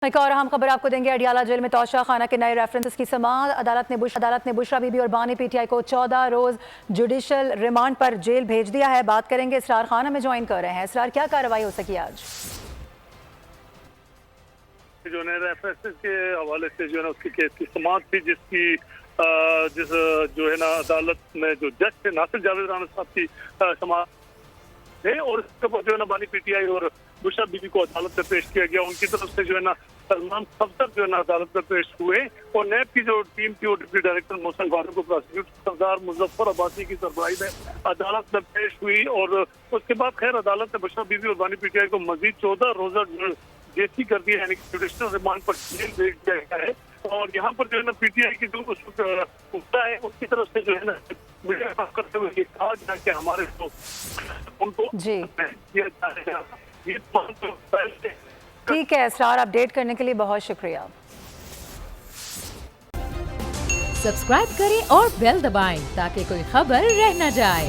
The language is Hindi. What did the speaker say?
एक और अहम खबर आपको देंगे। अडियाला जेल में तौशा खाना के नए रेफरेंसेस की समाअत। अदालत ने बुशरा बीबी और बानी पीटीआई को 14 रोज जुडिशल रिमांड पर जेल भेज दिया है। बात करेंगे, इसरार खान हमें ज्वाइन कर रहे हैं। इसरार, क्या कार्रवाई हो सकी आज? जो नए रेफरेंसेस के हवाले से जो है ना उसकी केस की समाअत थी, जिस जो है ना अदालत में जो जज थे नासिर जावेद राना साहब की समाअत थे, और इसके ऊपर जो है ना बानी पीटीआई और बुशरा बीबी को अदालत में पेश किया गया। उनकी तरफ से जो है ना सलमान अफसर जो है ना अदालत में पेश हुए, और नैब की जो टीम थी वो डिप्टी डायरेक्टर मोहसिन फारूक को प्रोसिक्यूटर सरदार मुजफ्फर अब्बासी की सरबराही में अदालत में पेश हुई। और उसके बाद खैर अदालत ने बुशरा बीबी और बानी पीटीआई को मजीद 14 रोजा जेसी कर दिया, यानी कि जुडिशल रिमांड पर जेल भेज दिया गया है। और यहाँ पर जो है ना पीटीआई की जो मुद्दा है उसकी तरफ से जो है ना मीडिया साफ करते हुए ये कहा गया कि हमारे जो उनको किया जाएगा। ठीक है इसरार, अपडेट करने के लिए बहुत शुक्रिया। सब्सक्राइब करें और बेल दबाएं ताकि कोई खबर रह न जाए।